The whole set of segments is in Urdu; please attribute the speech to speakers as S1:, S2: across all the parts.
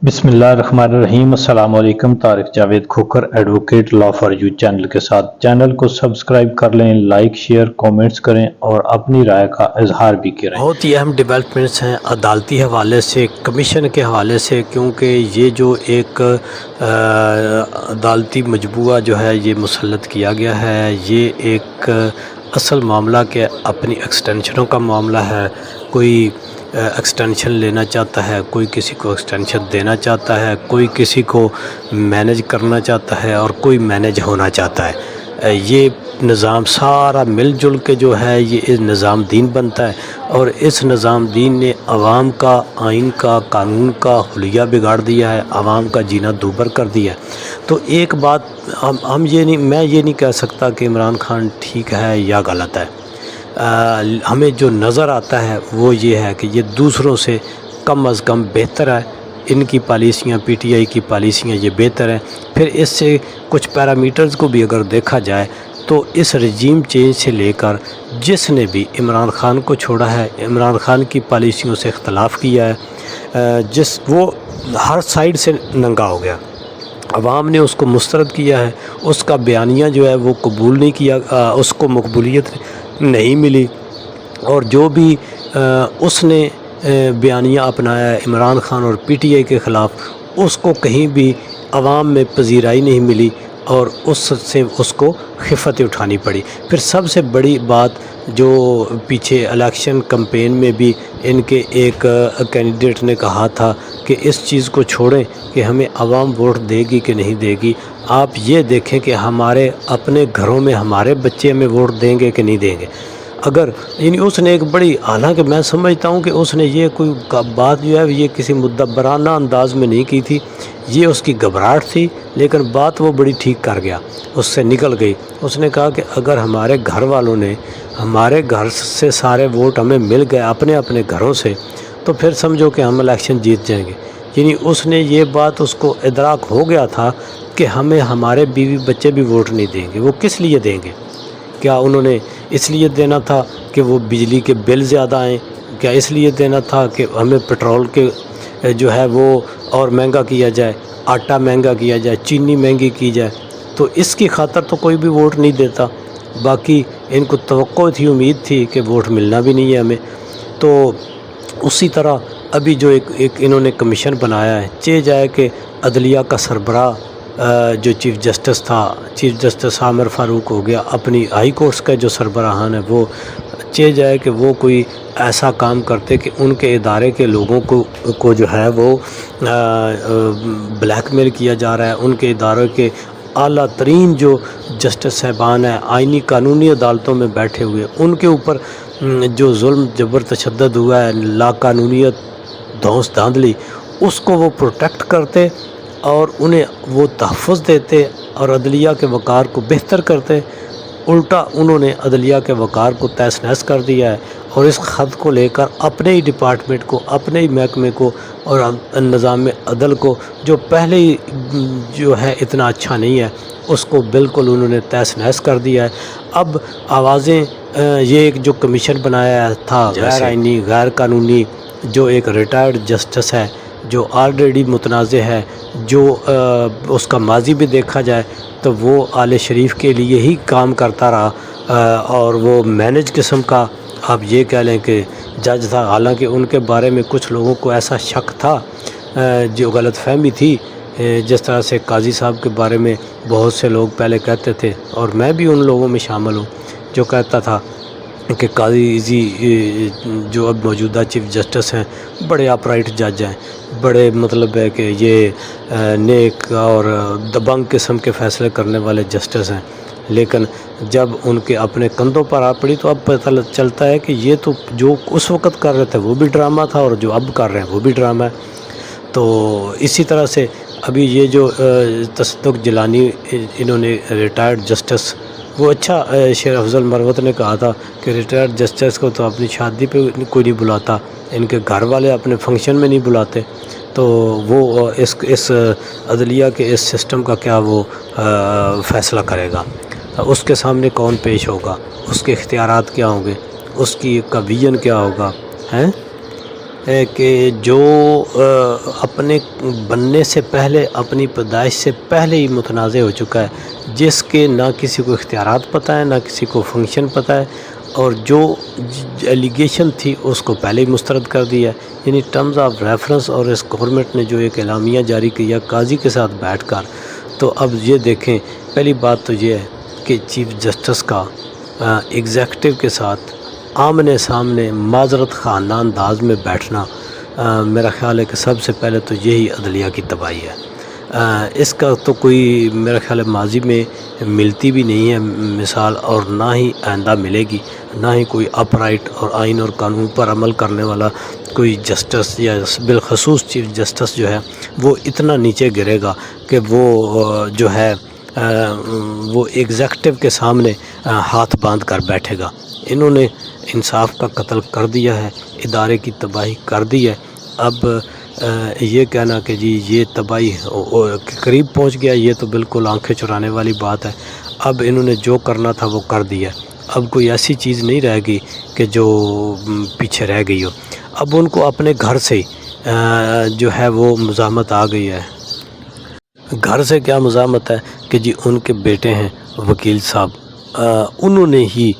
S1: بسم اللہ الرحمن الرحیم۔ السلام علیکم۔ Tariq Javed Khokhar advocate law for you channel کے ساتھ چینل کو سبسکرائب کر لیں، لائک شیئر کومنٹس کریں اور اپنی رائے کا اظہار بھی کریں۔
S2: بہت ہی اہم ڈیولپمنٹس ہیں عدالتی حوالے سے، کمیشن کے حوالے سے، کیونکہ یہ جو ایک عدالتی مجموعہ جو ہے یہ مسلط کیا گیا ہے، یہ ایک اصل معاملہ کہ اپنی ایکسٹینشنوں کا معاملہ ہے۔ کوئی ایکسٹینشن لینا چاہتا ہے، کوئی کسی کو ایکسٹینشن دینا چاہتا ہے، کوئی کسی کو مینیج کرنا چاہتا ہے اور کوئی مینیج ہونا چاہتا ہے۔ یہ نظام سارا مل جل کے جو ہے یہ نظام دین بنتا ہے، اور اس نظام دین نے عوام کا، آئین کا، قانون کا حلیہ بگاڑ دیا ہے، عوام کا جینا دوبر کر دیا ہے۔ تو ایک بات میں یہ نہیں کہہ سکتا کہ عمران خان ٹھیک ہے یا غلط ہے۔ ہمیں جو نظر آتا ہے وہ یہ ہے کہ یہ دوسروں سے کم از کم بہتر ہے۔ ان کی پالیسیاں، پی ٹی آئی کی پالیسیاں یہ بہتر ہیں۔ پھر اس سے کچھ پیرامیٹرز کو بھی اگر دیکھا جائے تو اس رجیم چینج سے لے کر جس نے بھی عمران خان کو چھوڑا ہے، عمران خان کی پالیسیوں سے اختلاف کیا ہے، وہ ہر سائیڈ سے ننگا ہو گیا۔ عوام نے اس کو مسترد کیا ہے، اس کا بیانیہ جو ہے وہ قبول نہیں کیا، اس کو مقبولیت نہیں ملی، اور جو بھی اس نے بیانیہ اپنایا ہے عمران خان اور پی ٹی آئی کے خلاف، اس کو کہیں بھی عوام میں پذیرائی نہیں ملی، اور اس سے اس کو خفت اٹھانی پڑی۔ پھر سب سے بڑی بات جو پیچھے الیکشن کمپین میں بھی ان کے ایک کینڈیڈیٹ نے کہا تھا کہ اس چیز کو چھوڑیں کہ ہمیں عوام ووٹ دے گی کہ نہیں دے گی، آپ یہ دیکھیں کہ ہمارے اپنے گھروں میں ہمارے بچے ہمیں ووٹ دیں گے کہ نہیں دیں گے۔ اگر یعنی اس نے ایک بڑی، حالانکہ میں سمجھتا ہوں کہ اس نے یہ کوئی بات جو ہے یہ کسی مدبرانہ انداز میں نہیں کی تھی، یہ اس کی گھبراہٹ تھی، لیکن بات وہ بڑی ٹھیک کر گیا، اس سے نکل گئی۔ اس نے کہا کہ اگر ہمارے گھر والوں نے، ہمارے گھر سے سارے ووٹ ہمیں مل گئے اپنے اپنے گھروں سے، تو پھر سمجھو کہ ہم الیکشن جیت جائیں گے۔ یعنی اس نے یہ بات، اس کو ادراک ہو گیا تھا کہ ہمیں ہمارے بیوی بچے بھی ووٹ نہیں دیں گے۔ وہ کس لیے دیں گے؟ کیا انہوں نے اس لیے دینا تھا کہ وہ بجلی کے بل زیادہ آئیں؟ کیا اس لیے دینا تھا کہ ہمیں پٹرول کے جو ہے وہ اور مہنگا کیا جائے، آٹا مہنگا کیا جائے، چینی مہنگی کی جائے؟ تو اس کی خاطر تو کوئی بھی ووٹ نہیں دیتا۔ باقی ان کو توقع تھی، امید تھی کہ ووٹ ملنا بھی نہیں ہے ہمیں۔ تو اسی طرح ابھی جو ایک انہوں نے کمیشن بنایا ہے، چاہے جائے کہ عدلیہ کا سربراہ جو چیف جسٹس تھا، چیف جسٹس عامر فاروق ہو گیا، اپنی ہائی کورٹس کا جو سربراہان ہے، وہ چاہے جائے کہ وہ کوئی ایسا کام کرتے کہ ان کے ادارے کے لوگوں کو جو ہے وہ بلیک میل کیا جا رہا ہے، ان کے اداروں کے اعلیٰ ترین جو جسٹس صاحبان ہیں آئینی قانونی عدالتوں میں بیٹھے ہوئے، ان کے اوپر جو ظلم جبر تشدد ہوا ہے، لا قانونیت، دھونس دھاندلی، اس کو وہ پروٹیکٹ کرتے اور انہیں وہ تحفظ دیتے اور عدلیہ کے وقار کو بہتر کرتے۔ الٹا انہوں نے عدلیہ کے وقار کو تہس نہس کر دیا ہے، اور اس خط کو لے کر اپنے ہی ڈپارٹمنٹ کو، اپنے ہی محکمے کو اور نظام عدل کو، جو پہلے ہی جو ہے اتنا اچھا نہیں ہے، اس کو بالکل انہوں نے تہس نہس کر دیا ہے۔ اب آوازیں، یہ ایک جو کمیشن بنایا تھا غیر آئینی، غیر قانونی، جو ایک ریٹائرڈ جسٹس ہے، جو آلریڈی متنازع ہے، جو اس کا ماضی بھی دیکھا جائے تو وہ آل شریف کے لیے ہی کام کرتا رہا، اور وہ مینج قسم کا آپ یہ کہہ لیں کہ جج تھا۔ حالانکہ ان کے بارے میں کچھ لوگوں کو ایسا شک تھا، جو غلط فہمی تھی، جس طرح سے قاضی صاحب کے بارے میں بہت سے لوگ پہلے کہتے تھے، اور میں بھی ان لوگوں میں شامل ہوں جو کہتا تھا کہ قاضی جو اب موجودہ چیف جسٹس ہیں بڑے اپرائٹ جج ہیں، بڑے مطلب ہے کہ یہ نیک اور دبنگ قسم کے فیصلے کرنے والے جسٹس ہیں، لیکن جب ان کے اپنے کندھوں پر آ پڑی تو اب پتہ چلتا ہے کہ یہ تو جو اس وقت کر رہے تھے وہ بھی ڈرامہ تھا، اور جو اب کر رہے ہیں وہ بھی ڈرامہ ہے۔ تو اسی طرح سے ابھی یہ جو تصدق جیلانی، انہوں نے ریٹائرڈ جسٹس، وہ اچھا شیر افضل مروت نے کہا تھا کہ ریٹائرڈ جسٹس کو تو اپنی شادی پہ کوئی نہیں بلاتا، ان کے گھر والے اپنے فنکشن میں نہیں بلاتے، تو وہ اس عدلیہ کے اس سسٹم کا کیا وہ فیصلہ کرے گا؟ اس کے سامنے کون پیش ہوگا؟ اس کے اختیارات کیا ہوں گے؟ اس کی کا ویژن کیا ہوگا؟ کہ جو اپنے بننے سے پہلے، اپنی پیدائش سے پہلے ہی متنازع ہو چکا ہے، جس کے نہ کسی کو اختیارات پتہ ہے، نہ کسی کو فنکشن پتہ ہے، اور جو ایلیگیشن تھی اس کو پہلے ہی مسترد کر دیا ہے، یعنی ٹرمز آف ریفرنس۔ اور اس گورنمنٹ نے جو ایک اعلامیہ جاری کیا قاضی کے ساتھ بیٹھ کر، تو اب یہ دیکھیں، پہلی بات تو یہ ہے کہ چیف جسٹس کا ایگزیکٹو کے ساتھ آمنے سامنے معذرت خانہ انداز میں بیٹھنا، میرا خیال ہے کہ سب سے پہلے تو یہی عدلیہ کی تباہی ہے۔ اس کا تو کوئی میرا خیال ہے ماضی میں ملتی بھی نہیں ہے مثال، اور نہ ہی آئندہ ملے گی، نہ ہی کوئی اپ رائٹ اور آئین اور قانون پر عمل کرنے والا کوئی جسٹس، یا بالخصوص چیف جسٹس جو ہے وہ اتنا نیچے گرے گا کہ وہ جو ہے وہ ایگزیکٹو کے سامنے ہاتھ باندھ کر بیٹھے گا۔ انہوں نے انصاف کا قتل کر دیا ہے، ادارے کی تباہی کر دی ہے۔ اب یہ کہنا کہ جی یہ تباہی کے قریب پہنچ گیا، یہ تو بالکل آنکھیں چرانے والی بات ہے۔ اب انہوں نے جو کرنا تھا وہ کر دیا، اب کوئی ایسی چیز نہیں رہ گئی کہ جو پیچھے رہ گئی ہو۔ اب ان کو اپنے گھر سے جو ہے وہ مزاحمت آ گئی ہے۔ گھر سے کیا مزاحمت ہے کہ جی ان کے بیٹے ہیں وکیل صاحب، انہوں نے ہی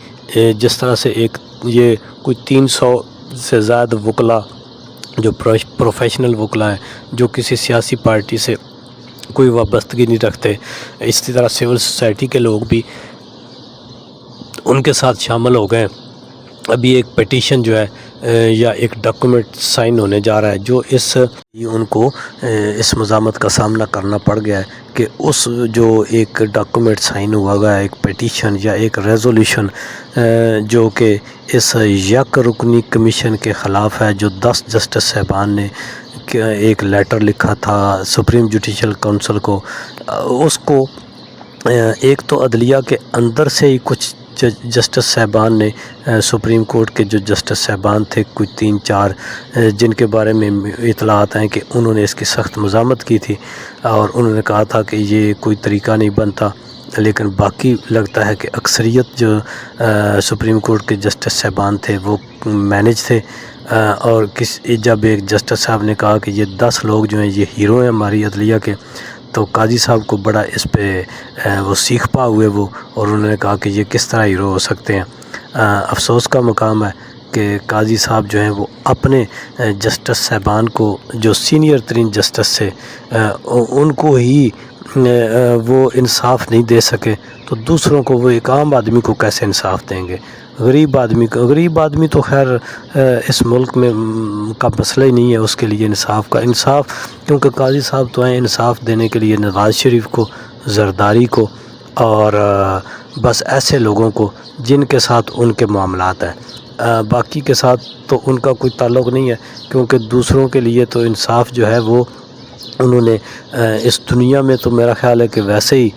S2: جس طرح سے ایک یہ کوئی 300 سے زائد وکلا جو پروفیشنل وکلا ہیں، جو کسی سیاسی پارٹی سے کوئی وابستگی نہیں رکھتے، اسی طرح سول سوسائٹی کے لوگ بھی ان کے ساتھ شامل ہو گئے۔ ابھی ایک پیٹیشن جو ہے یا ایک ڈاکومنٹ سائن ہونے جا رہا ہے، جو ان کو اس مزاحمت کا سامنا کرنا پڑ گیا ہے کہ اس جو ایک ڈاکومنٹ سائن ہوا گیا ہے، ایک پیٹیشن یا ایک ریزولوشن جو کہ اس یک رکنی کمیشن کے خلاف ہے، جو 10 جسٹس صاحبان نے ایک لیٹر لکھا تھا سپریم جوڈیشل کونسل کو، اس کو ایک تو عدلیہ کے اندر سے ہی کچھ جسٹس صاحبان نے، سپریم کورٹ کے جو جسٹس صاحبان تھے کچھ 3-4 جن کے بارے میں اطلاعات ہیں کہ انہوں نے اس کی سخت مزاحمت کی تھی، اور انہوں نے کہا تھا کہ یہ کوئی طریقہ نہیں بنتا، لیکن باقی لگتا ہے کہ اکثریت جو سپریم کورٹ کے جسٹس صاحبان تھے وہ مینج تھے، اور جب ایک جسٹس صاحب نے کہا کہ یہ 10 لوگ جو ہیں یہ ہیرو ہیں ہماری عدلیہ کے، تو قاضی صاحب کو بڑا اس پہ وہ سیکھ پا ہوئے وہ، اور انہوں نے کہا کہ یہ کس طرح ہیرو ہو سکتے ہیں۔ افسوس کا مقام ہے کہ قاضی صاحب جو ہیں وہ اپنے جسٹس صاحبان کو جو سینئر ترین جسٹس تھے ان کو ہی وہ انصاف نہیں دے سکے، تو دوسروں کو، وہ ایک عام آدمی کو کیسے انصاف دیں گے؟ غریب آدمی تو خیر اس ملک میں کا مسئلہ ہی نہیں ہے اس کے لیے انصاف کا، کیونکہ قاضی صاحب تو ہیں انصاف دینے کے لیے نواز شریف کو، زرداری کو، اور بس ایسے لوگوں کو جن کے ساتھ ان کے معاملات ہیں، باقی کے ساتھ تو ان کا کوئی تعلق نہیں ہے، کیونکہ دوسروں کے لیے تو انصاف جو ہے وہ انہوں نے اس دنیا میں تو میرا خیال ہے کہ ویسے ہی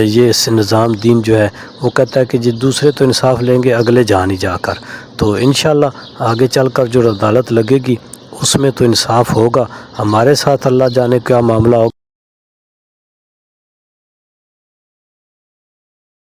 S2: یہ اس نظام دین جو ہے وہ کہتا ہے کہ جی دوسرے تو انصاف لیں گے اگلے جان ہی جا کر، تو انشاءاللہ آگے چل کر جو عدالت لگے گی اس میں تو انصاف ہوگا۔ ہمارے ساتھ اللہ جانے کیا معاملہ ہوگا۔